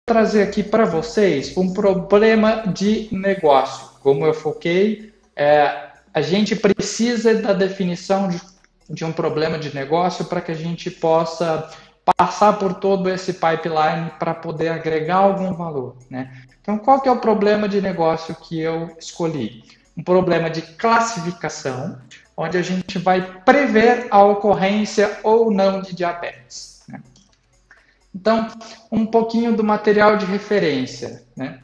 trazer aqui para vocês um problema de negócio. Como eu foquei, a gente precisa da definição de um problema de negócio para que a gente possa passar por todo esse pipeline para poder agregar algum valor, né? Então, qual que é o problema de negócio que eu escolhi? Um problema de classificação, onde a gente vai prever a ocorrência ou não de diabetes, né? Então, um pouquinho do material de referência, né?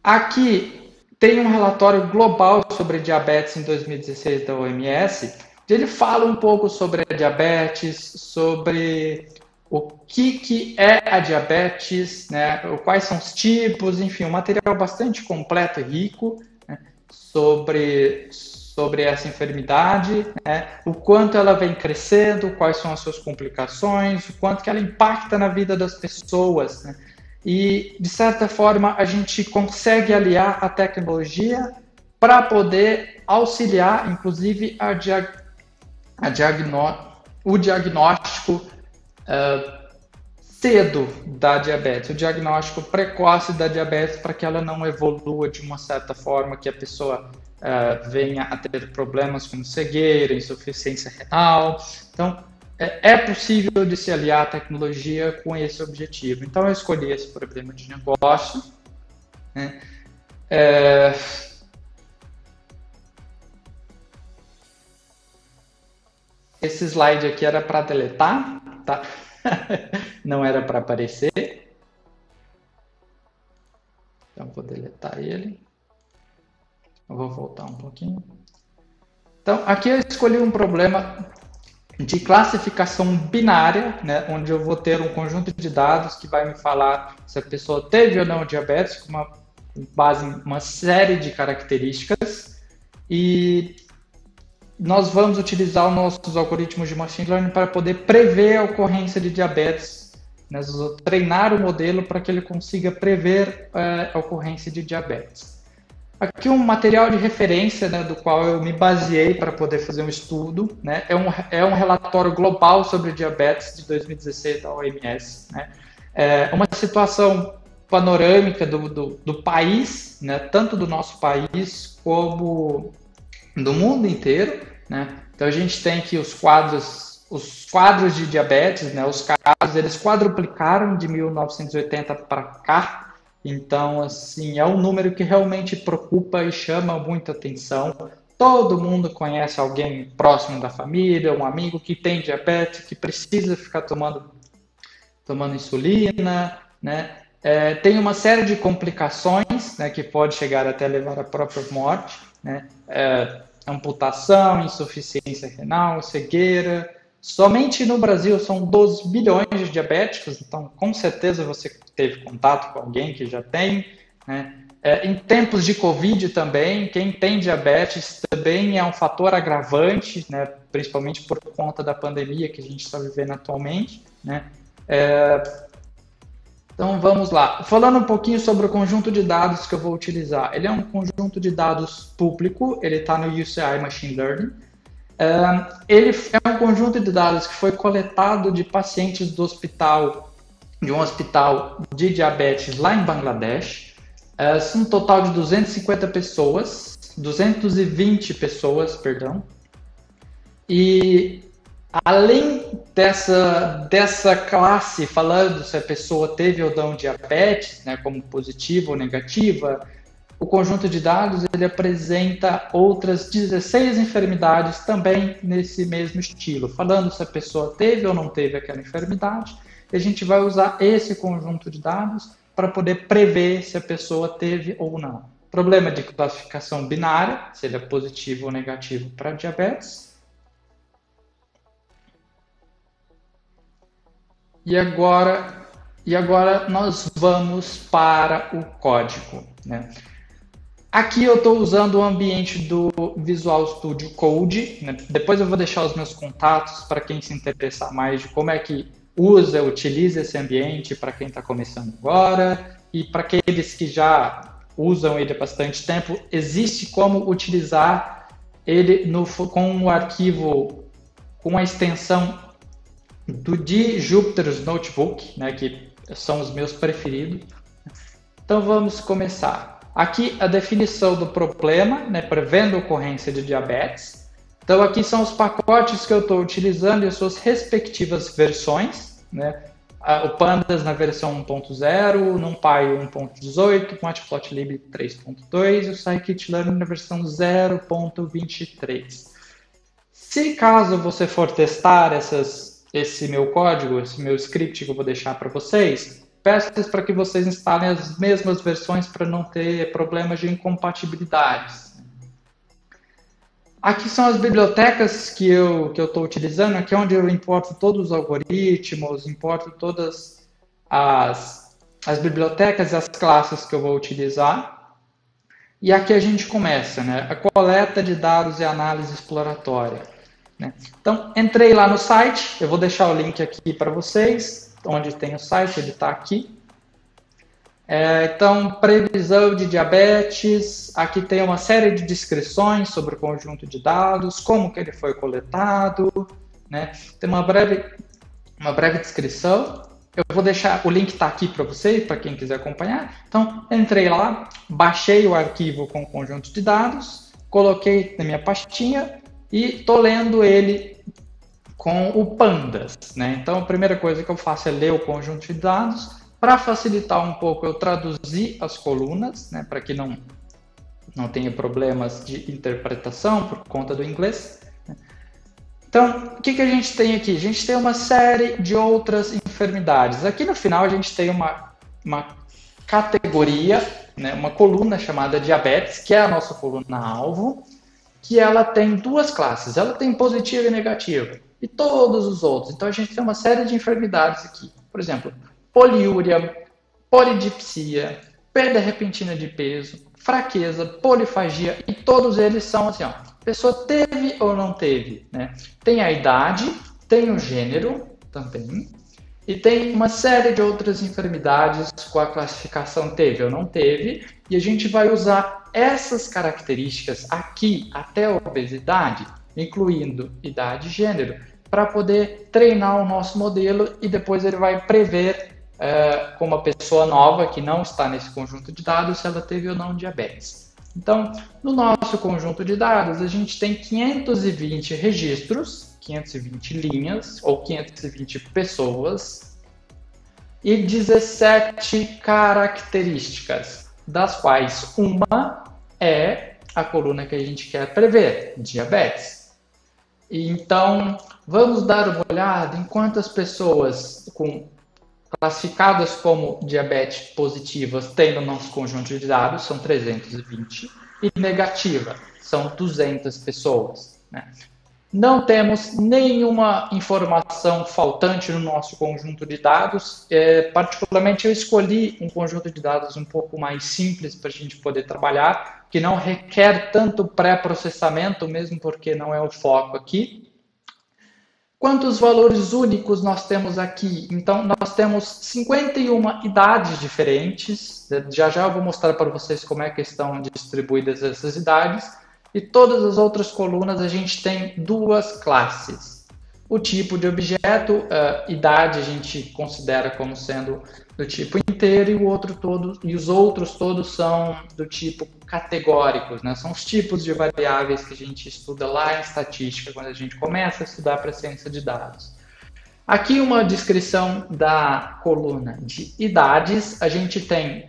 Aqui tem um relatório global sobre diabetes em 2016 da OMS. Ele fala um pouco sobre a diabetes, sobre o que é a diabetes, né? Quais são os tipos, enfim, um material bastante completo e rico, né? sobre essa enfermidade, né? O quanto ela vem crescendo, quais são as suas complicações, o quanto que ela impacta na vida das pessoas, né? E, de certa forma, a gente consegue aliar a tecnologia para poder auxiliar, inclusive, o diagnóstico cedo da diabetes, o diagnóstico precoce da diabetes, para que ela não evolua de uma certa forma, que a pessoa venha a ter problemas como cegueira, insuficiência renal. Então, é possível de se aliar a tecnologia com esse objetivo. Então, eu escolhi esse problema de negócio, né? Esse slide aqui era para deletar, tá? Não era para aparecer. Então, vou deletar ele. Eu vou voltar um pouquinho. Então, aqui eu escolhi um problema de classificação binária, né, onde eu vou ter um conjunto de dados que vai me falar se a pessoa teve ou não diabetes, com base em uma série de características. E nós vamos utilizar os nossos algoritmos de machine learning para poder prever a ocorrência de diabetes, né? Nós vamos treinar o modelo para que ele consiga prever a ocorrência de diabetes. Aqui um material de referência, né, do qual eu me baseei para poder fazer um estudo, né? É um relatório global sobre diabetes de 2016 da OMS, né? É uma situação panorâmica do país, né, tanto do nosso país como do mundo inteiro, né? Então a gente tem aqui os quadros de diabetes, né? Os casos, eles quadruplicaram de 1980 para cá. Então, assim, é um número que realmente preocupa e chama muita atenção. Todo mundo conhece alguém próximo da família, um amigo que tem diabetes, que precisa ficar tomando insulina, né? Tem uma série de complicações, né, que pode chegar até levar à própria morte, né? Amputação, insuficiência renal, cegueira. Somente no Brasil são 2 bilhões de diabéticos, então com certeza você teve contato com alguém que já tem, né? Em tempos de Covid também, quem tem diabetes também é um fator agravante, né? Principalmente por conta da pandemia que a gente está vivendo atualmente, né? Então vamos lá. Falando um pouquinho sobre o conjunto de dados que eu vou utilizar. Ele é um conjunto de dados público, ele está no UCI Machine Learning. Ele é um conjunto de dados que foi coletado de pacientes de um hospital de diabetes lá em Bangladesh. São um total de 220 pessoas, perdão. E além dessa classe, falando se a pessoa teve ou não diabetes, né, como positiva ou negativa, o conjunto de dados ele apresenta outras 16 enfermidades também nesse mesmo estilo, falando se a pessoa teve ou não teve aquela enfermidade. E a gente vai usar esse conjunto de dados para poder prever se a pessoa teve ou não. Problema de classificação binária, se ele é positivo ou negativo para diabetes. E agora nós vamos para o código, né? Aqui eu estou usando o ambiente do Visual Studio Code, né? Depois eu vou deixar os meus contatos para quem se interessar mais de como é que utiliza esse ambiente, para quem está começando agora, e para aqueles que já usam ele há bastante tempo, existe como utilizar ele com um arquivo, com a extensão de Jupyter's Notebook, né, que são os meus preferidos. Então vamos começar. Aqui a definição do problema, né, prevendo a ocorrência de diabetes. Então aqui são os pacotes que eu estou utilizando e as suas respectivas versões, né? O Pandas na versão 1.0, o NumPy 1.18, o Matplotlib 3.2 e o Scikit-learn na versão 0.23. Se caso você for testar esse meu código, esse meu script que eu vou deixar para vocês, peço para que vocês instalem as mesmas versões para não ter problemas de incompatibilidades. Aqui são as bibliotecas que eu estou utilizando, aqui é onde eu importo todos os algoritmos, importo todas as bibliotecas e as classes que eu vou utilizar. E aqui a gente começa, né? A coleta de dados e análise exploratória. Né? Então, entrei lá no site, eu vou deixar o link aqui para vocês, onde tem o site, ele está aqui. Então, previsão de diabetes, aqui tem uma série de descrições sobre o conjunto de dados, como que ele foi coletado, né? Tem uma breve descrição. Eu vou deixar, o link está aqui para vocês, para quem quiser acompanhar. Então, entrei lá, baixei o arquivo com o conjunto de dados, coloquei na minha pastinha e estou lendo ele com o Pandas, né? Então, a primeira coisa que eu faço é ler o conjunto de dados. Para facilitar um pouco, eu traduzi as colunas, né, para que não tenha problemas de interpretação por conta do inglês. Então, o que a gente tem aqui? A gente tem uma série de outras enfermidades. Aqui no final a gente tem uma categoria, né, uma coluna chamada diabetes, que é a nossa coluna-alvo, que ela tem duas classes. Ela tem positiva e negativa, e todos os outros. Então, a gente tem uma série de enfermidades aqui. Por exemplo, poliúria, polidipsia, perda repentina de peso, fraqueza, polifagia, e todos eles são assim, ó, a pessoa teve ou não teve, né? Tem a idade, tem o gênero também, e tem uma série de outras enfermidades com a classificação teve ou não teve, e a gente vai usar essas características aqui até a obesidade, incluindo idade e gênero, para poder treinar o nosso modelo e depois ele vai prever com uma pessoa nova que não está nesse conjunto de dados se ela teve ou não diabetes. Então, no nosso conjunto de dados, a gente tem 520 registros, 520 linhas ou 520 pessoas e 17 características, das quais uma é a coluna que a gente quer prever, diabetes. Então, vamos dar uma olhada em quantas pessoas classificadas como diabetes positivas tem no nosso conjunto de dados, são 320, e negativa, são 200 pessoas. Né? Não temos nenhuma informação faltante no nosso conjunto de dados, particularmente eu escolhi um conjunto de dados um pouco mais simples para a gente poder trabalhar, que não requer tanto pré-processamento, mesmo porque não é o foco aqui. Quantos valores únicos nós temos aqui? Então, nós temos 51 idades diferentes. Já eu vou mostrar para vocês como é que estão distribuídas essas idades. E todas as outras colunas a gente tem duas classes. O tipo de objeto, idade a gente considera como sendo do tipo inteiro e os outros todos são do tipo categóricos, né? São os tipos de variáveis que a gente estuda lá em estatística, quando a gente começa a estudar para a ciência de dados. Aqui uma descrição da coluna de idades. A gente tem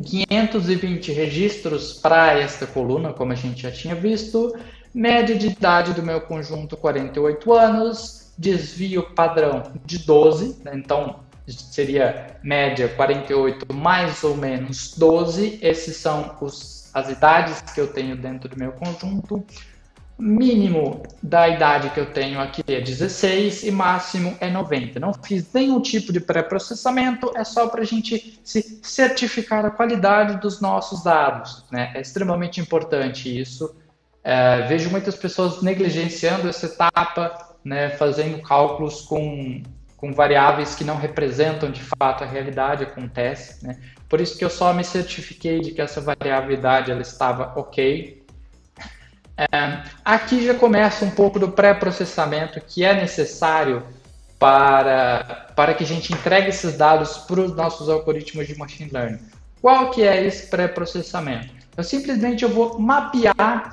520 registros para esta coluna, como a gente já tinha visto. Média de idade do meu conjunto, 48 anos. Desvio padrão de 12, né? Então seria média 48 mais ou menos 12. Esses são as idades que eu tenho dentro do meu conjunto. Mínimo da idade que eu tenho aqui é 16 e máximo é 90. Não fiz nenhum tipo de pré-processamento, é só para a gente se certificar a qualidade dos nossos dados, né? É extremamente importante isso. Vejo muitas pessoas negligenciando essa etapa, né, fazendo cálculos com variáveis que não representam de fato a realidade, acontece, né? Por isso que eu só me certifiquei de que essa variabilidade ela estava ok. Aqui já começa um pouco do pré-processamento que é necessário para que a gente entregue esses dados para os nossos algoritmos de machine learning. Qual que é esse pré-processamento? Eu vou mapear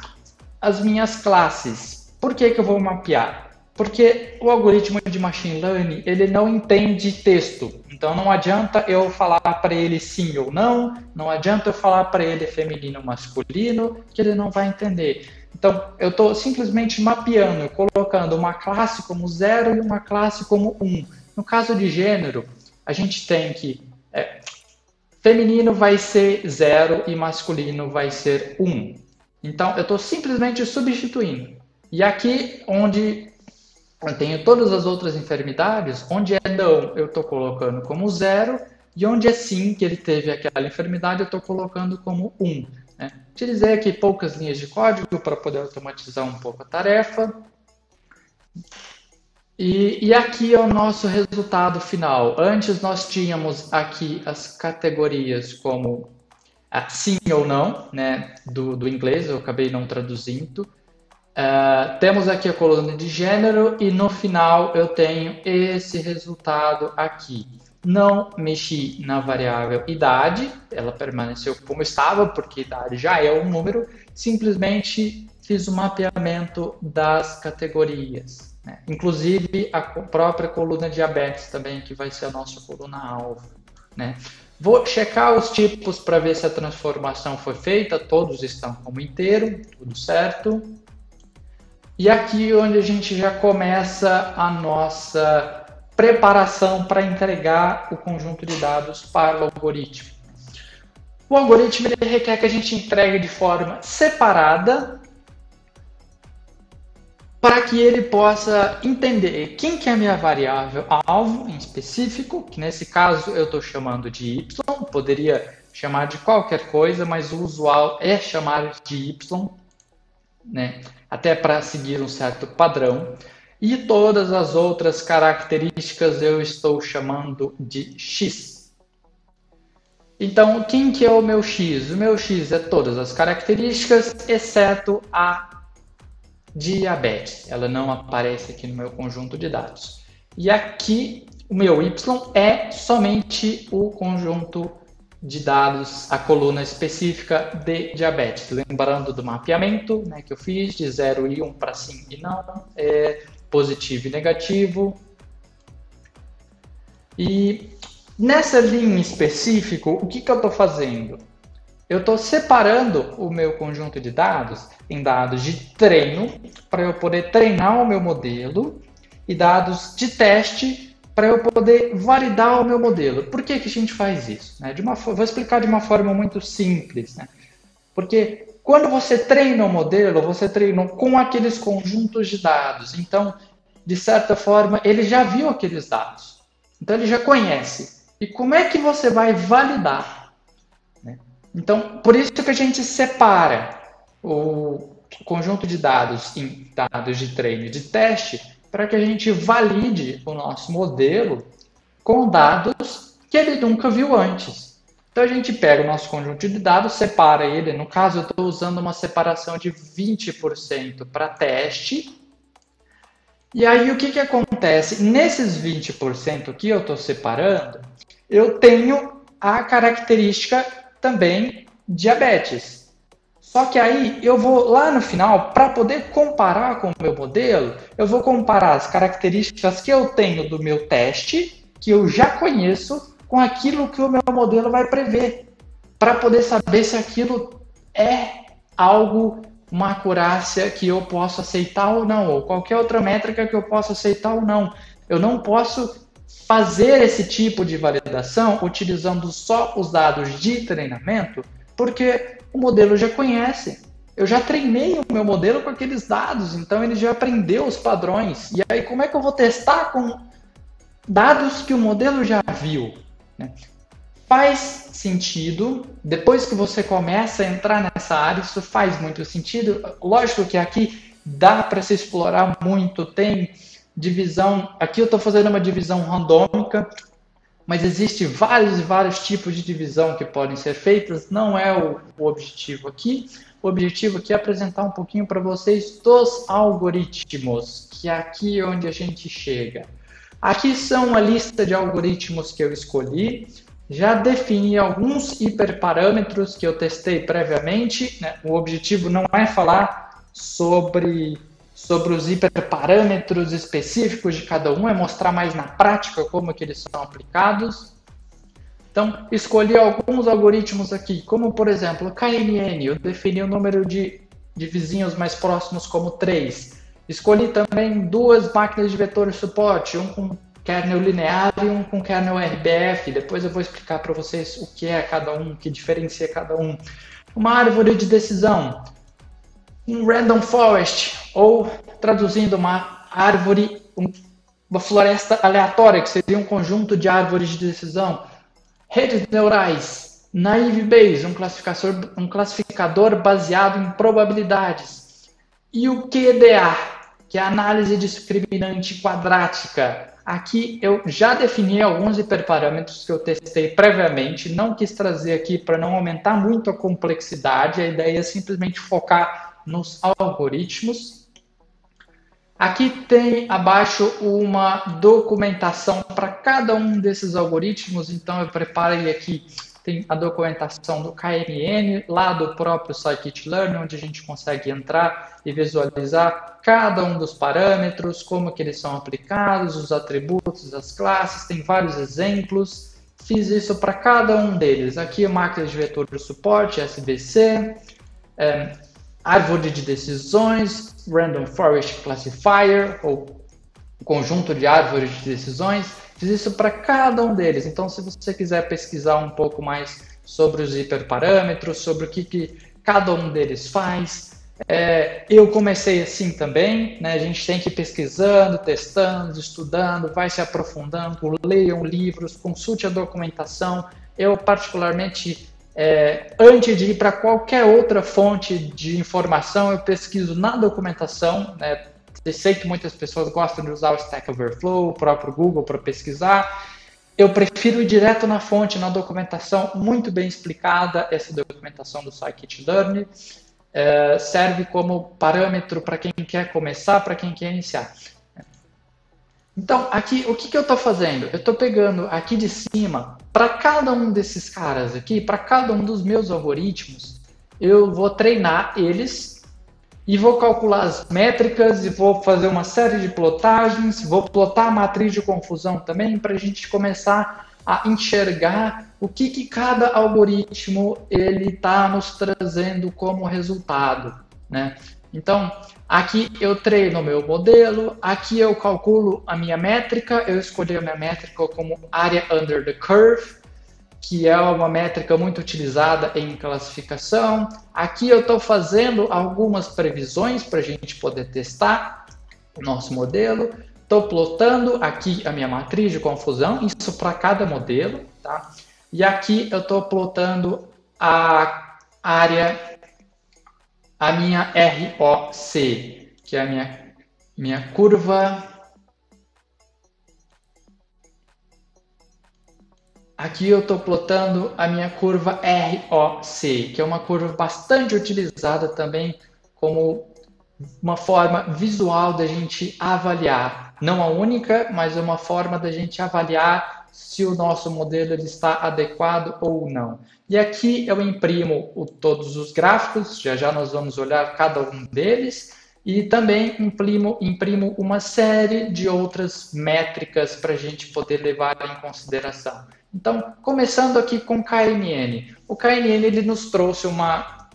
as minhas classes. Por que eu vou mapear? Porque o algoritmo de machine learning, ele não entende texto. Então não adianta eu falar para ele sim ou não, não adianta eu falar para ele feminino ou masculino, que ele não vai entender. Então eu estou simplesmente mapeando, colocando uma classe como 0 e uma classe como 1. No caso de gênero, a gente tem que feminino vai ser 0 e masculino vai ser 1. Então, eu estou simplesmente substituindo. E aqui, onde eu tenho todas as outras enfermidades, onde é não, eu estou colocando como 0, e onde é sim, que ele teve aquela enfermidade, eu estou colocando como 1. Né? Utilizei aqui poucas linhas de código para poder automatizar um pouco a tarefa. E aqui é o nosso resultado final. Antes nós tínhamos aqui as categorias como sim ou não, né, do inglês, eu acabei não traduzindo. Temos aqui a coluna de gênero e no final eu tenho esse resultado aqui. Não mexi na variável idade, ela permaneceu como estava, porque idade já é um número, simplesmente fiz o mapeamento das categorias. Inclusive a própria coluna diabetes também, que vai ser a nossa coluna-alvo. Né? Vou checar os tipos para ver se a transformação foi feita, todos estão como inteiro, tudo certo. E aqui onde a gente já começa a nossa preparação para entregar o conjunto de dados para o algoritmo. O algoritmo ele requer que a gente entregue de forma separada, para que ele possa entender quem que é a minha variável alvo em específico, que nesse caso eu estou chamando de y, poderia chamar de qualquer coisa, mas o usual é chamar de y, né? Até para seguir um certo padrão. E todas as outras características eu estou chamando de x. Então, quem que é o meu x? O meu x é todas as características, exceto a diabetes, ela não aparece aqui no meu conjunto de dados. E aqui o meu y é somente o conjunto de dados, a coluna específica de diabetes. Lembrando do mapeamento, né, que eu fiz de 0 e 1 para sim e não, positivo e negativo. E nessa linha em específico, o que eu estou fazendo? Eu estou separando o meu conjunto de dados em dados de treino, para eu poder treinar o meu modelo, e dados de teste, para eu poder validar o meu modelo. Por que a gente faz isso? Né? Vou explicar de uma forma muito simples. Né? Porque quando você treina o modelo, você treina com aqueles conjuntos de dados. Então, de certa forma, ele já viu aqueles dados. Então, ele já conhece. E como é que você vai validar? Então, por isso que a gente separa o conjunto de dados em dados de treino e de teste, para que a gente valide o nosso modelo com dados que ele nunca viu antes. Então, a gente pega o nosso conjunto de dados, separa ele. No caso, eu estou usando uma separação de 20% para teste. E aí, o que acontece? Nesses 20% que eu estou separando, eu tenho a característica também diabetes. Só que aí eu vou lá no final, para poder comparar com o meu modelo, eu vou comparar as características que eu tenho do meu teste, que eu já conheço, com aquilo que o meu modelo vai prever, para poder saber se aquilo é algo, uma acurácia que eu posso aceitar ou não, ou qualquer outra métrica que eu possa aceitar ou não. Eu não posso fazer esse tipo de validação utilizando só os dados de treinamento, porque o modelo já conhece. Eu já treinei o meu modelo com aqueles dados, então ele já aprendeu os padrões. E aí, como é que eu vou testar com dados que o modelo já viu? Né? Faz sentido, depois que você começa a entrar nessa área, isso faz muito sentido. Lógico que aqui dá para se explorar muito, tem divisão, aqui eu estou fazendo uma divisão randômica, mas existe vários e vários tipos de divisão que podem ser feitas, não é o objetivo aqui. O objetivo aqui é apresentar um pouquinho para vocês dos algoritmos, que é aqui onde a gente chega. Aqui são a lista de algoritmos que eu escolhi. Já defini alguns hiperparâmetros que eu testei previamente, né? O objetivo não é falar sobre os hiperparâmetros específicos de cada um, é mostrar mais na prática como que eles são aplicados. Então, escolhi alguns algoritmos aqui, como por exemplo o KNN, eu defini o número de vizinhos mais próximos como 3. Escolhi também duas máquinas de vetor de suporte, um com kernel linear e um com kernel RBF. Depois eu vou explicar para vocês o que é cada um, o que diferencia cada um. Uma árvore de decisão, um random forest, ou traduzindo uma árvore, uma floresta aleatória, que seria um conjunto de árvores de decisão. Redes neurais, naive Bayes, um classificador baseado em probabilidades. E o QDA, que é a análise discriminante quadrática. Aqui eu já defini alguns hiperparâmetros que eu testei previamente, não quis trazer aqui para não aumentar muito a complexidade, a ideia é simplesmente focar nos algoritmos. Aqui tem abaixo uma documentação para cada um desses algoritmos, então eu preparei aqui, tem a documentação do KNN, lá do próprio scikit-learn, onde a gente consegue entrar e visualizar cada um dos parâmetros, como que eles são aplicados, os atributos, as classes, tem vários exemplos. Fiz isso para cada um deles. Aqui a máquina de vetor de suporte, SVC, árvore de decisões, Random Forest Classifier, ou conjunto de árvores de decisões. Fiz isso para cada um deles. Então, se você quiser pesquisar um pouco mais sobre os hiperparâmetros, sobre o que cada um deles faz, eu comecei assim também, né? A gente tem que ir pesquisando, testando, estudando, vai se aprofundando, leiam livros, consulte a documentação. Eu, particularmente, antes de ir para qualquer outra fonte de informação, eu pesquiso na documentação, né? Eu sei que muitas pessoas gostam de usar o Stack Overflow, o próprio Google para pesquisar. Eu prefiro ir direto na fonte, na documentação, muito bem explicada. Essa documentação do scikit-learn serve como parâmetro para quem quer começar, para quem quer iniciar. Então, aqui, o que eu estou fazendo? Eu estou pegando aqui de cima, para cada um desses caras aqui, para cada um dos meus algoritmos, eu vou treinar eles e vou calcular as métricas e vou fazer uma série de plotagens, vou plotar a matriz de confusão também para a gente começar a enxergar o que cada algoritmo ele está nos trazendo como resultado, né? Então, aqui eu treino o meu modelo, aqui eu calculo a minha métrica, eu escolhi a minha métrica como Area Under the Curve, que é uma métrica muito utilizada em classificação. Aqui eu estou fazendo algumas previsões para a gente poder testar o nosso modelo. Estou plotando aqui a minha matriz de confusão, isso para cada modelo, tá? E aqui eu estou plotando a área, a minha ROC, que é a minha curva. Aqui eu estou plotando a minha curva ROC, que é uma curva bastante utilizada também como uma forma visual da gente avaliar. Não a única, mas uma forma da gente avaliar se o nosso modelo ele está adequado ou não. E aqui eu imprimo todos os gráficos, já nós vamos olhar cada um deles, e também imprimo uma série de outras métricas para a gente poder levar em consideração. Então, começando aqui com o KNN. O KNN ele nos trouxe uma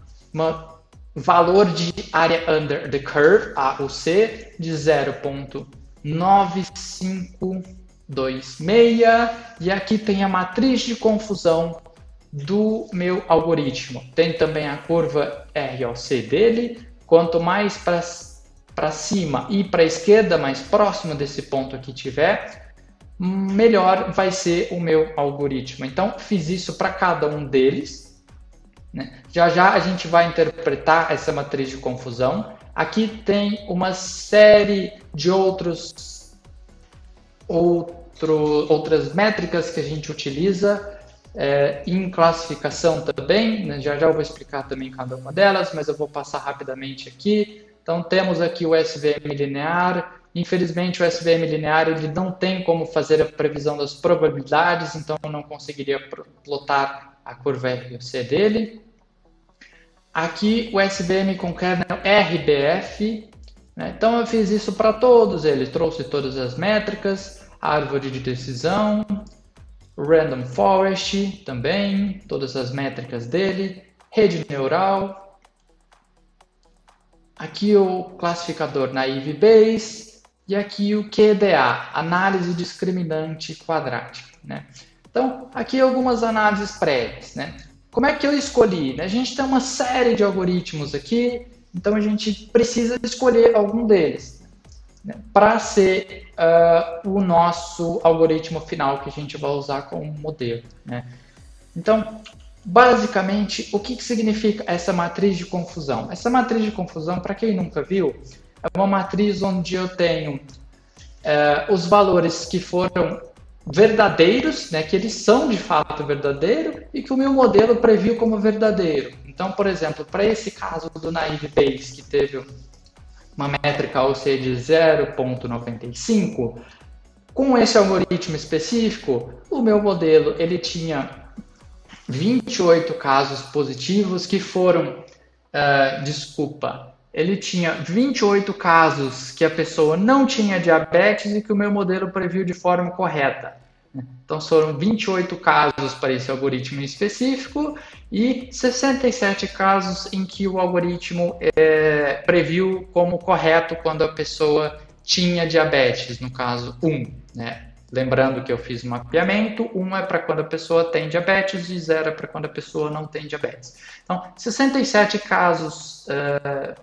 valor de área under the curve, AUC, de 0.9526, e aqui tem a matriz de confusão do meu algoritmo. Tem também a curva ROC dele. Quanto mais para cima e para a esquerda, mais próximo desse ponto aqui tiver, melhor vai ser o meu algoritmo. Então, fiz isso para cada um deles, né? Já a gente vai interpretar essa matriz de confusão. Aqui tem uma série de outras métricas que a gente utiliza em classificação também, né? Já eu vou explicar também cada uma delas, mas eu vou passar rapidamente aqui. Então, temos aqui o SVM linear, Infelizmente, o SVM linear ele não tem como fazer a previsão das probabilidades, então eu não conseguiria plotar a curva ROC dele. Aqui o SVM com kernel RBF, né? Então eu fiz isso para todos eles, trouxe todas as métricas, árvore de decisão, Random Forest também, todas as métricas dele, rede neural, aqui o classificador Naive Bayes e aqui o QDA, análise discriminante quadrática, né? Então aqui algumas análises prévias, né? Como é que eu escolhi? A gente tem uma série de algoritmos aqui, então a gente precisa escolher algum deles, né, para ser o nosso algoritmo final que a gente vai usar como modelo, né? Então, basicamente, o que significa essa matriz de confusão? Essa matriz de confusão, para quem nunca viu, é uma matriz onde eu tenho os valores que foram verdadeiros, né, que eles são de fato verdadeiros e que o meu modelo previu como verdadeiro. Então, por exemplo, para esse caso do Naive Bayes, que teve uma métrica AUC de 0,95, com esse algoritmo específico, o meu modelo ele tinha 28 casos positivos que foram, ele tinha 28 casos que a pessoa não tinha diabetes e que o meu modelo previu de forma correta. Então, foram 28 casos para esse algoritmo específico e 67 casos em que o algoritmo previu como correto quando a pessoa tinha diabetes, no caso 1, né? Lembrando que eu fiz um mapeamento, 1 é para quando a pessoa tem diabetes e 0 é para quando a pessoa não tem diabetes. Então, 67 casos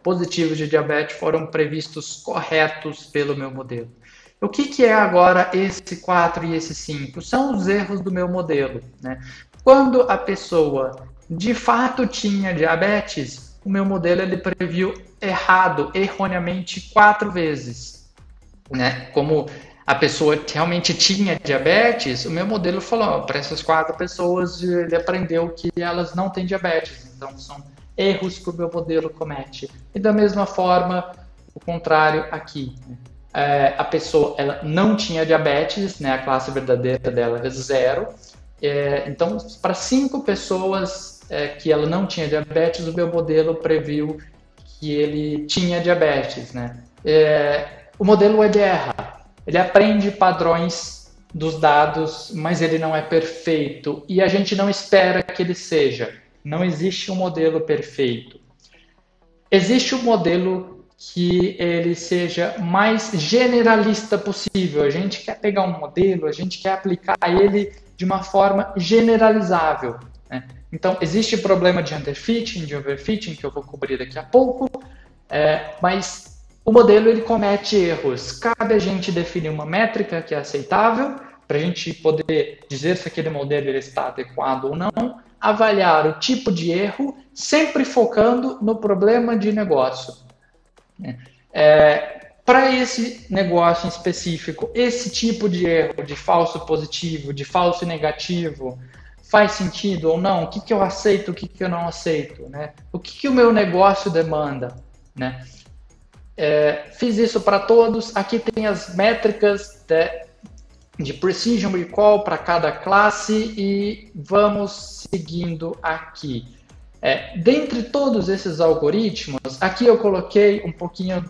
positivos de diabetes foram previstos corretos pelo meu modelo. O que é agora esse 4 e esse 5? São os erros do meu modelo, né? Quando a pessoa de fato tinha diabetes, o meu modelo ele previu erroneamente 4 vezes, né? Como a pessoa realmente tinha diabetes, o meu modelo falou, para essas 4 pessoas ele aprendeu que elas não têm diabetes. Então, são erros que o meu modelo comete. E da mesma forma, o contrário aqui. A pessoa ela não tinha diabetes, né? A classe verdadeira dela era 0. Então, para 5 pessoas que ela não tinha diabetes, o meu modelo previu que ele tinha diabetes, né? O modelo ele erra. Ele aprende padrões dos dados, mas ele não é perfeito. E a gente não espera que ele seja. Não existe um modelo perfeito. Existe um modelo que ele seja mais generalista possível. A gente quer pegar um modelo, a gente quer aplicar ele de uma forma generalizável, né? Então, existe problema de underfitting, de overfitting, que eu vou cobrir daqui a pouco, mas o modelo ele comete erros. Cabe a gente definir uma métrica que é aceitável, para a gente poder dizer se aquele modelo ele está adequado ou não, avaliar o tipo de erro, sempre focando no problema de negócio. Para esse negócio em específico, esse tipo de erro de falso positivo, de falso negativo, faz sentido ou não? O que eu aceito, o que eu não aceito, né? O que o meu negócio demanda, né? Fiz isso para todos. Aqui tem as métricas de Precision Recall para cada classe e vamos seguindo aqui. Dentre todos esses algoritmos, aqui eu coloquei um pouquinho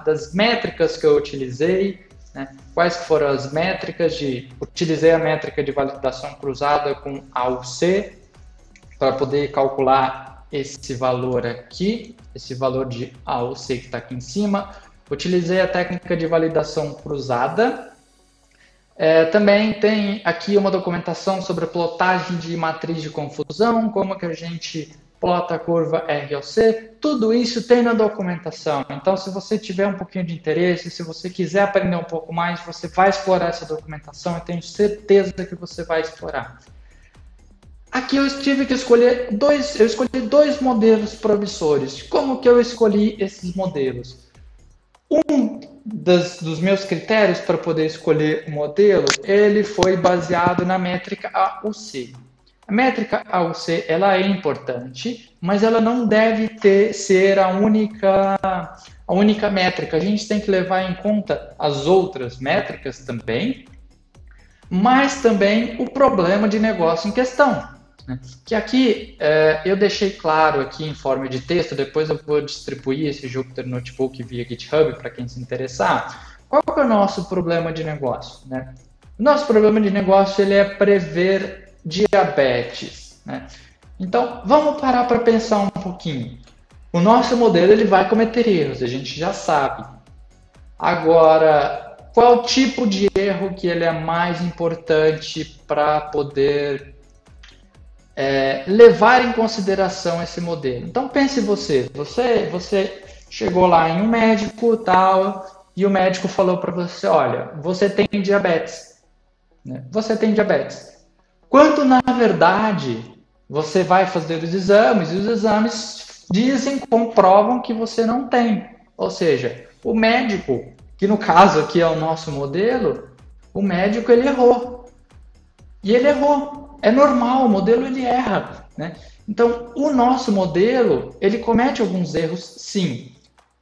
das métricas que eu utilizei, né? Quais foram as métricas utilizei a métrica de validação cruzada com AUC para poder calcular esse valor aqui, esse valor de AUC que está aqui em cima. Utilizei a técnica de validação cruzada. Também tem aqui uma documentação sobre a plotagem de matriz de confusão, como que a gente plota a curva ROC, tudo isso tem na documentação. Então, se você tiver um pouquinho de interesse, se você quiser aprender um pouco mais, você vai explorar essa documentação, eu tenho certeza que você vai explorar. Aqui eu tive que escolher eu escolhi dois modelos promissores. Como que eu escolhi esses modelos? Um dos meus critérios para poder escolher o modelo, ele foi baseado na métrica AUC. A A métrica A ou C, ela é importante, mas ela não deve ser a única métrica. A gente tem que levar em conta as outras métricas também, mas também o problema de negócio em questão. Que aqui eu deixei claro aqui em forma de texto, depois eu vou distribuir esse Jupyter Notebook via GitHub para quem se interessar. Qual que é o nosso problema de negócio? Né? O nosso problema de negócio ele é prever diabetes. Né? Então, vamos parar para pensar um pouquinho. O nosso modelo ele vai cometer erros, a gente já sabe. Agora, qual tipo de erro que ele é mais importante para poder levar em consideração esse modelo? Então, pense você chegou lá em um médico tal, e o médico falou para você, olha, você tem diabetes. Né? Você tem diabetes. Quando, na verdade, você vai fazer os exames, e os exames comprovam que você não tem. Ou seja, o médico, que no caso aqui é o nosso modelo, o médico ele errou. E ele errou. É normal, o modelo ele erra. Né? Então, o nosso modelo, ele comete alguns erros, sim.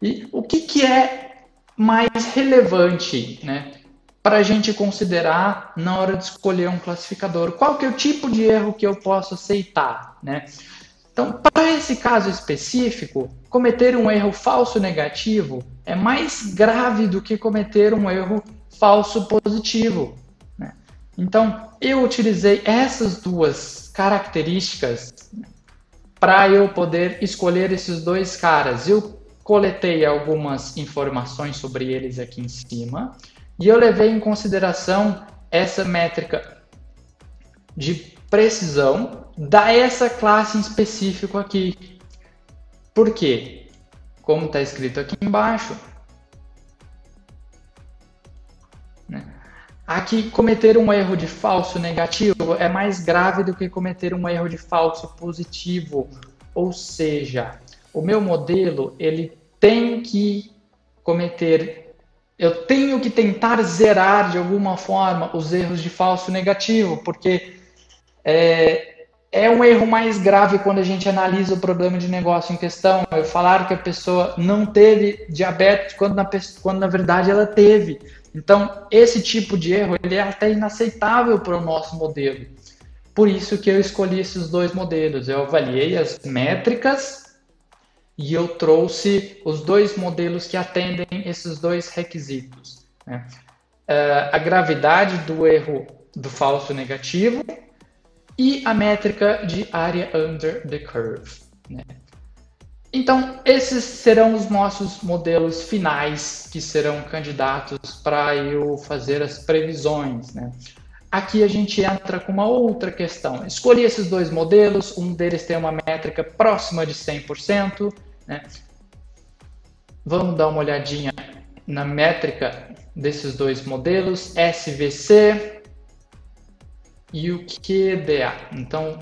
E o que é mais relevante, né, para a gente considerar na hora de escolher um classificador? Qual que é o tipo de erro que eu posso aceitar? Né? Então, para esse caso específico, cometer um erro falso negativo é mais grave do que cometer um erro falso positivo. Né? Então, eu utilizei essas duas características para eu poder escolher esses dois caras. Eu coletei algumas informações sobre eles aqui em cima e eu levei em consideração essa métrica de precisão dessa classe em específico aqui. Por quê? Como está escrito aqui embaixo, né? Aqui, cometer um erro de falso negativo é mais grave do que cometer um erro de falso positivo. Ou seja, o meu modelo, ele tem que eu tenho que tentar zerar de alguma forma os erros de falso negativo, porque é um erro mais grave quando a gente analisa o problema de negócio em questão. Eu falar que a pessoa não teve diabetes quando na verdade ela teve. Então, esse tipo de erro ele é até inaceitável para o nosso modelo. Por isso que eu escolhi esses dois modelos. Eu avaliei as métricas e eu trouxe os dois modelos que atendem esses dois requisitos. Né? A gravidade do erro do falso negativo e a métrica de área under the curve. Né? Então, esses serão os nossos modelos finais que serão candidatos para eu fazer as previsões. Né? Aqui a gente entra com uma outra questão. Escolhi esses dois modelos, um deles tem uma métrica próxima de 100%. Né? Vamos dar uma olhadinha na métrica desses dois modelos, SVC e o QDA. Então,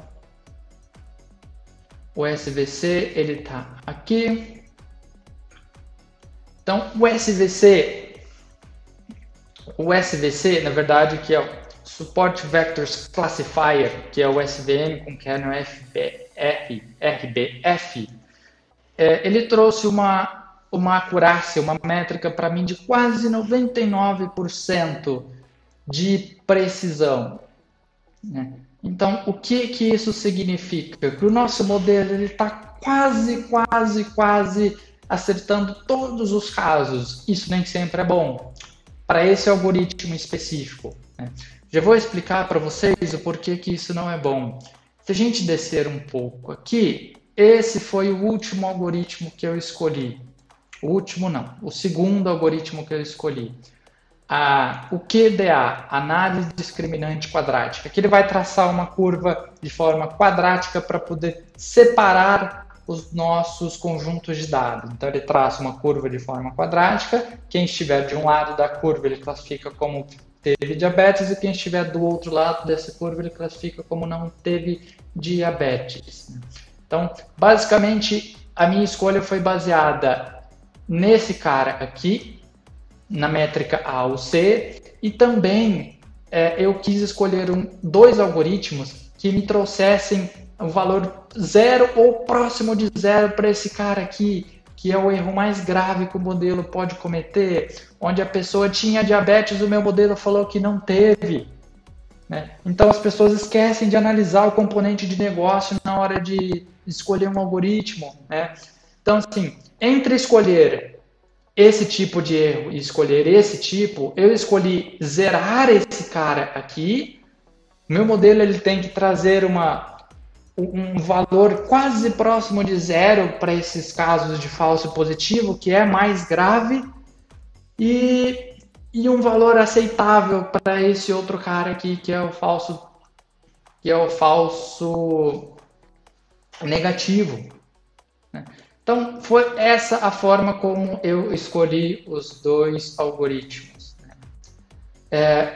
o SVC ele está aqui. Então, o SVC, na verdade, que é o Support Vectors Classifier, que é o SVM com kernel RBF, ele trouxe uma acurácia, uma métrica para mim de quase 99% de precisão. Né? Então, o que isso significa? Que o nosso modelo está quase acertando todos os casos. Isso nem sempre é bom para esse algoritmo específico. Né? Já vou explicar para vocês o porquê que isso não é bom. Se a gente descer um pouco aqui, esse foi o último algoritmo que eu escolhi. O último não, o segundo algoritmo que eu escolhi. O QDA, Análise Discriminante Quadrática, que ele vai traçar uma curva de forma quadrática para poder separar os nossos conjuntos de dados. Então ele traça uma curva de forma quadrática, quem estiver de um lado da curva ele classifica como teve diabetes, e quem estiver do outro lado dessa curva ele classifica como não teve diabetes. Então, basicamente, a minha escolha foi baseada nesse cara aqui, na métrica A ou C, e também eu quis escolher dois algoritmos que me trouxessem o valor zero ou próximo de zero para esse cara aqui, que é o erro mais grave que o modelo pode cometer, onde a pessoa tinha diabetes, o meu modelo falou que não teve. Né? Então as pessoas esquecem de analisar o componente de negócio na hora de escolher um algoritmo. Né? Então, assim, entre escolher esse tipo de erro e escolher esse tipo, eu escolhi zerar esse cara aqui. Meu modelo ele tem que trazer um valor quase próximo de zero para esses casos de falso positivo, que é mais grave, e um valor aceitável para esse outro cara aqui, que é o falso negativo. Né? Então, foi essa a forma como eu escolhi os dois algoritmos.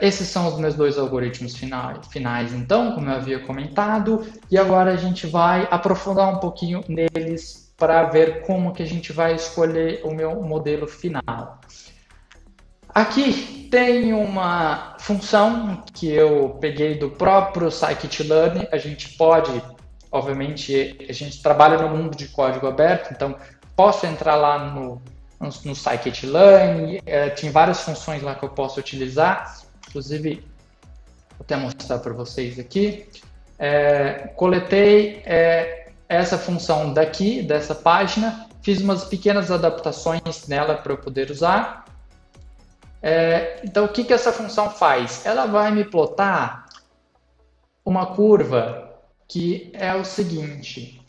Esses são os meus dois algoritmos finais, então, como eu havia comentado, e agora a gente vai aprofundar um pouquinho neles para ver como que a gente vai escolher o meu modelo final. Aqui tem uma função que eu peguei do próprio scikit-learn. A gente pode, obviamente, a gente trabalha no mundo de código aberto, então posso entrar lá no scikit-learn, tem várias funções lá que eu posso utilizar, inclusive vou até mostrar para vocês aqui. Coletei essa função daqui, dessa página, fiz umas pequenas adaptações nela para eu poder usar. Então, o que essa função faz? Ela vai me plotar uma curva que é o seguinte.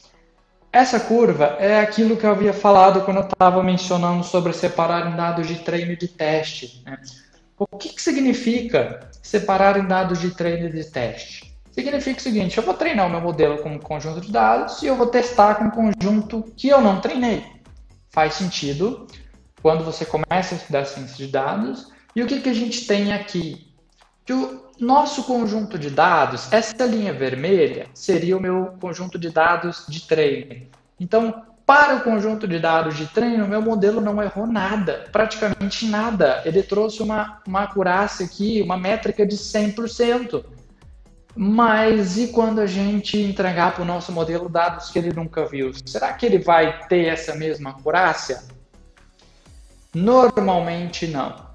Essa curva é aquilo que eu havia falado quando eu estava mencionando sobre separar em dados de treino e de teste. Né? O que significa separar em dados de treino e de teste? Significa o seguinte, eu vou treinar o meu modelo com um conjunto de dados e eu vou testar com um conjunto que eu não treinei. Faz sentido quando você começa a estudar ciência de dados. E o que a gente tem aqui? Que o nosso conjunto de dados, essa linha vermelha, seria o meu conjunto de dados de treino. Então, para o conjunto de dados de treino, meu modelo não errou nada, praticamente nada. Ele trouxe uma acurácia aqui, uma métrica de 100%. Mas e quando a gente entregar para o nosso modelo dados que ele nunca viu? Será que ele vai ter essa mesma acurácia? Normalmente não.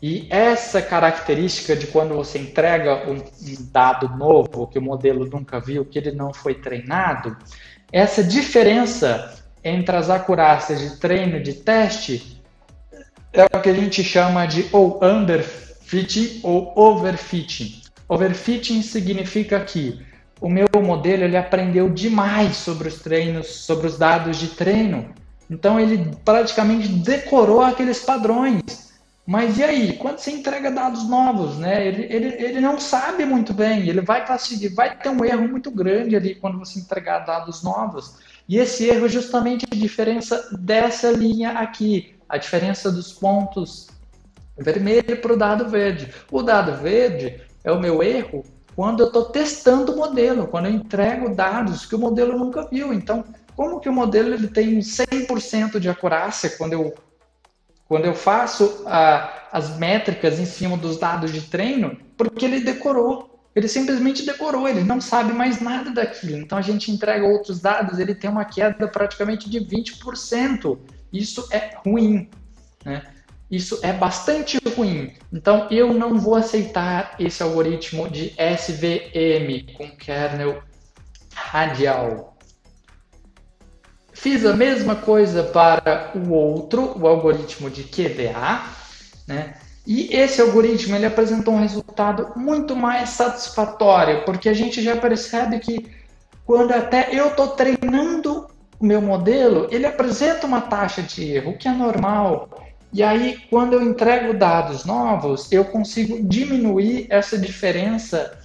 E essa característica de quando você entrega um dado novo, que o modelo nunca viu, que ele não foi treinado, essa diferença entre as acurácias de treino e de teste é o que a gente chama de ou underfitting ou overfitting. Overfitting significa que o meu modelo ele aprendeu demais sobre os treinos, sobre os dados de treino. Então ele praticamente decorou aqueles padrões. Mas e aí, quando você entrega dados novos, né? Ele não sabe muito bem, ele vai ter um erro muito grande ali quando você entregar dados novos. E esse erro é justamente a diferença dessa linha aqui, a diferença dos pontos vermelho para o dado verde. O dado verde é o meu erro quando eu estou testando o modelo, quando eu entrego dados que o modelo nunca viu. Então, como que o modelo ele tem 100% de acurácia quando eu faço as métricas em cima dos dados de treino? Porque ele decorou, ele simplesmente decorou, ele não sabe mais nada daquilo. Então a gente entrega outros dados, ele tem uma queda praticamente de 20%. Isso é ruim, né? Isso é bastante ruim. Então eu não vou aceitar esse algoritmo de SVM com kernel radial. Fiz a mesma coisa para o outro, o algoritmo de QVA, né? E esse algoritmo ele apresentou um resultado muito mais satisfatório, porque a gente já percebe que quando até eu estou treinando o meu modelo, ele apresenta uma taxa de erro, que é normal. E aí, quando eu entrego dados novos, eu consigo diminuir essa diferença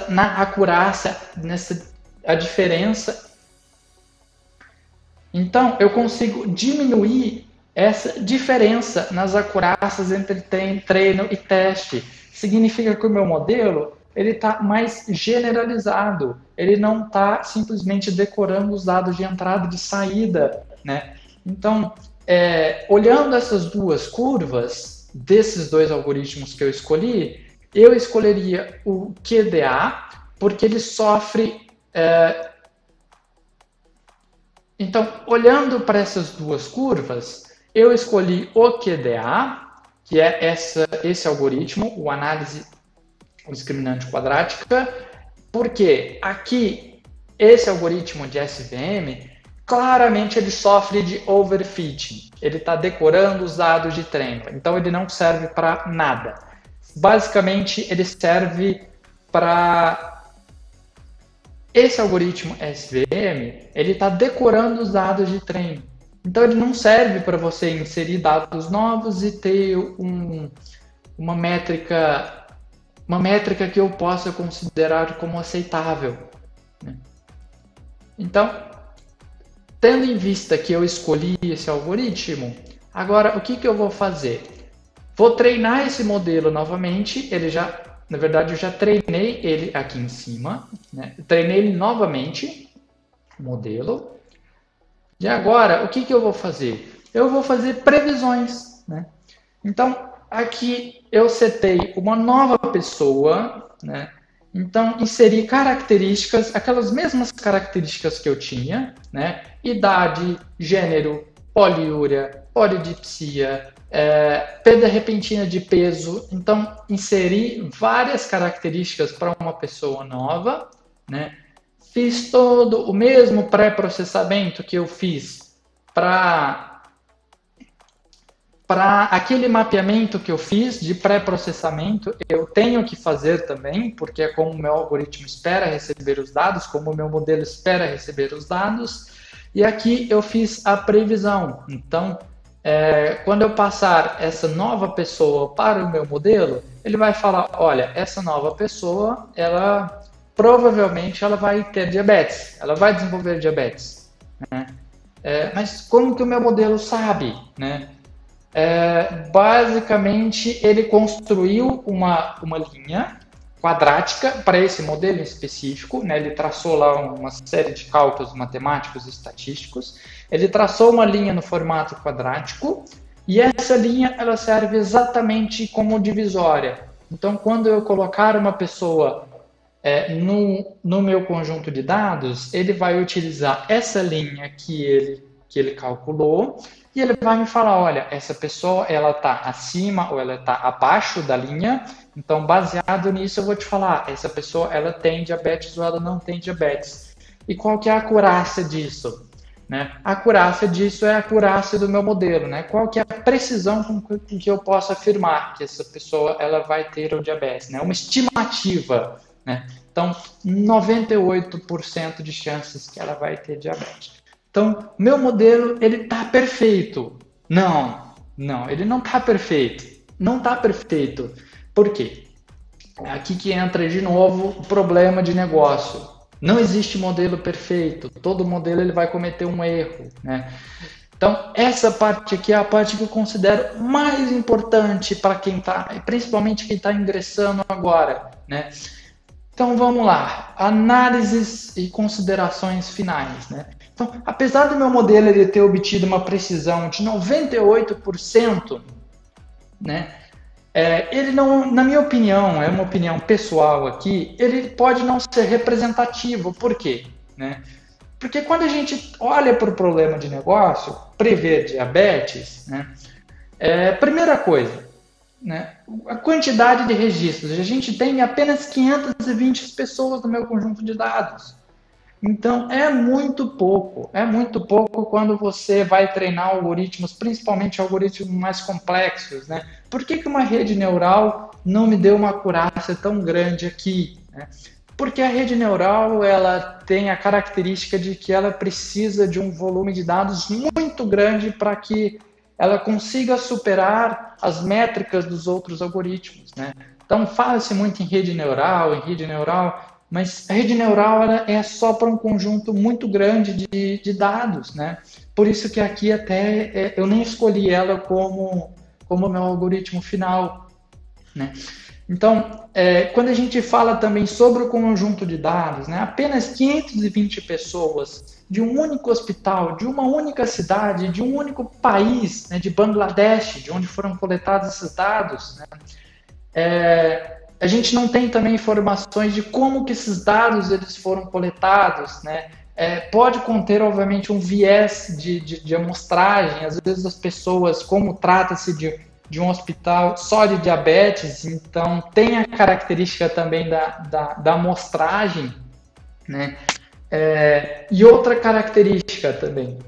na acurácia, a diferença. Então, eu consigo diminuir essa diferença nas acurácias entre treino e teste. Significa que o meu modelo ele está mais generalizado. Ele não está simplesmente decorando os dados de entrada e de saída, né? Então, olhando essas duas curvas desses dois algoritmos que eu escolhi, eu escolheria o QDA, porque ele sofre... Então, olhando para essas duas curvas, eu escolhi o QDA, que é esse algoritmo, o análise discriminante quadrática, porque aqui, esse algoritmo de SVM, claramente ele sofre de overfitting. Ele está decorando os dados de treino, então ele não serve para nada. Basicamente, ele serve para... Esse algoritmo SVM, ele está decorando os dados de treino. Então, ele não serve para você inserir dados novos e ter uma métrica que eu possa considerar como aceitável. Então, tendo em vista que eu escolhi esse algoritmo, agora o que eu vou fazer? Vou treinar esse modelo novamente, na verdade eu já treinei ele aqui em cima, né? Treinei ele novamente, modelo, e agora o que eu vou fazer? Eu vou fazer previsões, né? Então, aqui eu setei uma nova pessoa, né? Então, inseri características, aquelas mesmas características que eu tinha, né? Idade, gênero, poliúria, polidipsia, perda repentina de peso. Então, inseri várias características para uma pessoa nova, né? Fiz todo o mesmo pré-processamento que eu fiz para aquele mapeamento que eu fiz de pré-processamento, eu tenho que fazer também, porque é como o meu algoritmo espera receber os dados, como o meu modelo espera receber os dados. E aqui eu fiz a previsão. Então, quando eu passar essa nova pessoa para o meu modelo, ele vai falar, olha, essa nova pessoa, provavelmente ela vai ter diabetes, ela vai desenvolver diabetes, né? Mas como que o meu modelo sabe, né? Basicamente, ele construiu uma linha quadrática para esse modelo em específico, né? Ele traçou lá uma série de cálculos matemáticos e estatísticos, ele traçou uma linha no formato quadrático, e essa linha ela serve exatamente como divisória. Então, quando eu colocar uma pessoa no meu conjunto de dados, ele vai utilizar essa linha que ele calculou, e ele vai me falar, olha, essa pessoa ela está acima ou ela está abaixo da linha. Então, baseado nisso, eu vou te falar, essa pessoa ela tem diabetes ou ela não tem diabetes. E qual que é a acurácia disso? Né? A acurácia disso é a acurácia do meu modelo, né? Qual que é a precisão com que eu posso afirmar que essa pessoa ela vai ter o diabetes, né? Uma estimativa, né? Então, 98% de chances que ela vai ter diabetes. Então, meu modelo, ele está perfeito. Não, ele não está perfeito. Não está perfeito. Por quê? É aqui que entra de novo o problema de negócio. Não existe modelo perfeito. Todo modelo ele vai cometer um erro, né? Então, essa parte aqui é a parte que eu considero mais importante para quem está, principalmente quem está ingressando agora, né? Então, vamos lá. Análises e considerações finais, né? Então, apesar do meu modelo ele ter obtido uma precisão de 98%, né? Ele não, na minha opinião, é uma opinião pessoal aqui, ele pode não ser representativo. Por quê? Né? Porque quando a gente olha para o problema de negócio, prever diabetes, né? Primeira coisa, né? A quantidade de registros. A gente tem apenas 520 pessoas no meu conjunto de dados. Então, é muito pouco quando você vai treinar algoritmos, principalmente algoritmos mais complexos, né? Por que uma rede neural não me deu uma acurácia tão grande aqui, né? Porque a rede neural, ela tem a característica de que ela precisa de um volume de dados muito grande para que ela consiga superar as métricas dos outros algoritmos, né? Então, fala-se muito em rede neural, mas a rede neural ela é só para um conjunto muito grande de dados, né? Por isso que aqui até eu nem escolhi ela como meu algoritmo final, né? Então, quando a gente fala também sobre o conjunto de dados, né, apenas 520 pessoas de um único hospital, de uma única cidade, de um único país, né, de Bangladesh, de onde foram coletados esses dados, né, a gente não tem também informações de como que esses dados eles foram coletados, né? Pode conter, obviamente, um viés de amostragem. Às vezes as pessoas, como trata-se de um hospital só de diabetes, então tem a característica também da amostragem, né? E outra característica também,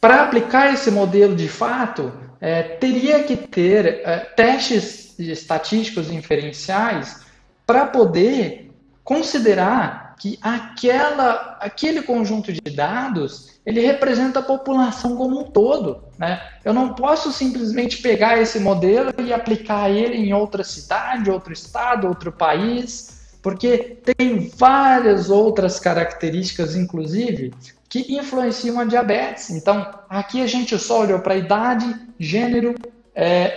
para aplicar esse modelo de fato, teria que ter testes estatísticos inferenciais para poder considerar que aquele conjunto de dados ele representa a população como um todo, né? Eu não posso simplesmente pegar esse modelo e aplicar ele em outra cidade, outro estado, outro país, porque tem várias outras características, inclusive, que influenciam a diabetes. Então, aqui a gente só olhou para a idade, gênero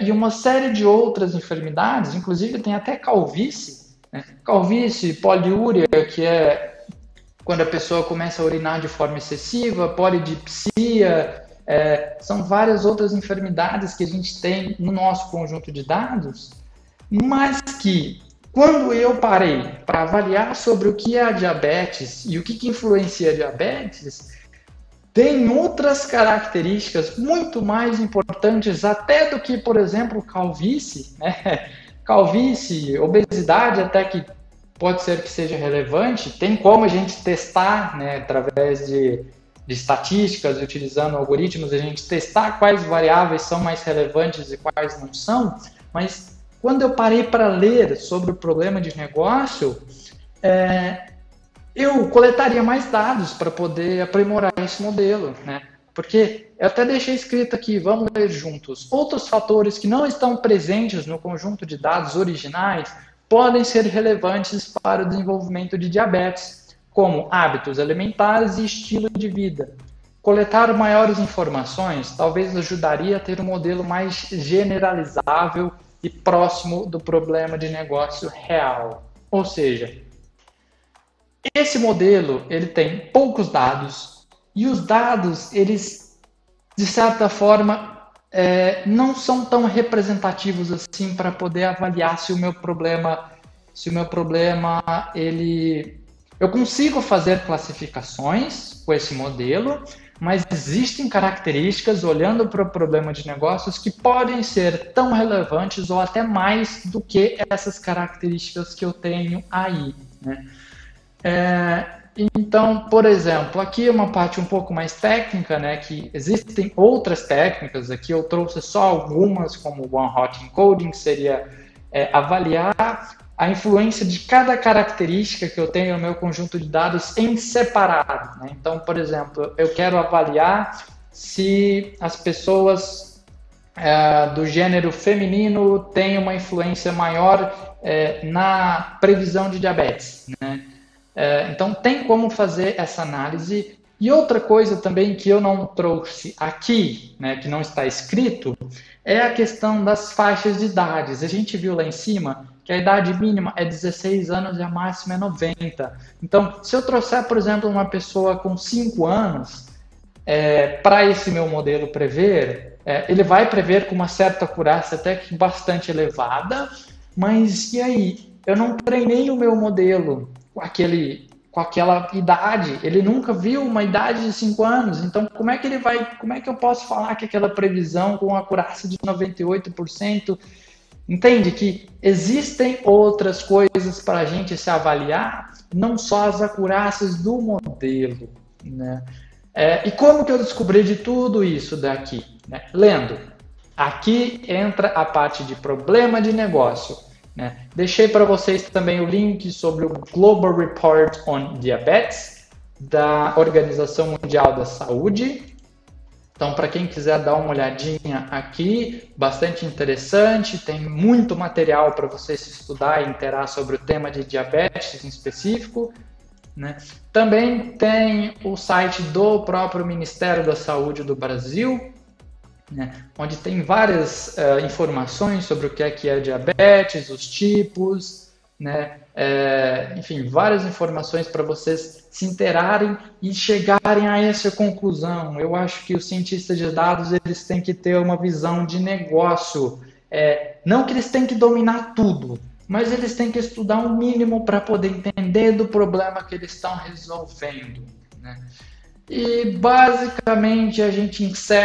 e uma série de outras enfermidades, inclusive tem até calvície, né? Calvície, poliúria, que é quando a pessoa começa a urinar de forma excessiva, polidipsia, são várias outras enfermidades que a gente tem no nosso conjunto de dados, mas que, quando eu parei para avaliar sobre o que é a diabetes e o que influencia a diabetes, tem outras características muito mais importantes até do que, por exemplo, calvície, né? Calvície, obesidade, até que pode ser que seja relevante, tem como a gente testar, né, através de estatísticas, utilizando algoritmos, a gente testar quais variáveis são mais relevantes e quais não são, mas quando eu parei para ler sobre o problema de negócio, eu coletaria mais dados para poder aprimorar esse modelo, né? Porque eu até deixei escrito aqui, vamos ler juntos. Outros fatores que não estão presentes no conjunto de dados originais podem ser relevantes para o desenvolvimento de diabetes, como hábitos alimentares e estilo de vida. Coletar maiores informações talvez ajudaria a ter um modelo mais generalizável e próximo do problema de negócio real. Ou seja, esse modelo ele tem poucos dados e os dados, eles, de certa forma, não são tão representativos assim para poder avaliar se o meu problema, eu consigo fazer classificações com esse modelo, mas existem características, olhando para o problema de negócios, que podem ser tão relevantes ou até mais do que essas características que eu tenho aí, né? Então, por exemplo, aqui é uma parte um pouco mais técnica, né, que existem outras técnicas, aqui eu trouxe só algumas, como o One Hot Encoding, que seria avaliar a influência de cada característica que eu tenho no meu conjunto de dados em separado, né? Então, por exemplo, eu quero avaliar se as pessoas do gênero feminino têm uma influência maior na previsão de diabetes, né? Então, tem como fazer essa análise. E outra coisa também que eu não trouxe aqui, né, que não está escrito, é a questão das faixas de idades. A gente viu lá em cima que a idade mínima é 16 anos e a máxima é 90. Então, se eu trouxer, por exemplo, uma pessoa com 5 anos, para esse meu modelo prever, ele vai prever com uma certa acurácia até que bastante elevada, mas e aí? Eu não treinei o meu modelo com aquela idade, ele nunca viu uma idade de 5 anos, então como é que eu posso falar que aquela previsão com acurácia de 98%, entende que existem outras coisas para a gente se avaliar, não só as acurácias do modelo, né? E como que eu descobri de tudo isso daqui, né? Lendo, aqui entra a parte de problema de negócio, né? Deixei para vocês também o link sobre o Global Report on Diabetes da Organização Mundial da Saúde. Então, para quem quiser dar uma olhadinha aqui, bastante interessante, tem muito material para você se estudar e interar sobre o tema de diabetes em específico, né? Também tem o site do próprio Ministério da Saúde do Brasil, né, onde tem várias informações sobre o que é diabetes, os tipos, né, enfim, várias informações para vocês se interarem e chegarem a essa conclusão. Eu acho que os cientistas de dados eles têm que ter uma visão de negócio Não que eles têm que dominar tudo, mas eles têm que estudar um mínimo para poder entender do problema que eles estão resolvendo, né? E basicamente a gente encerra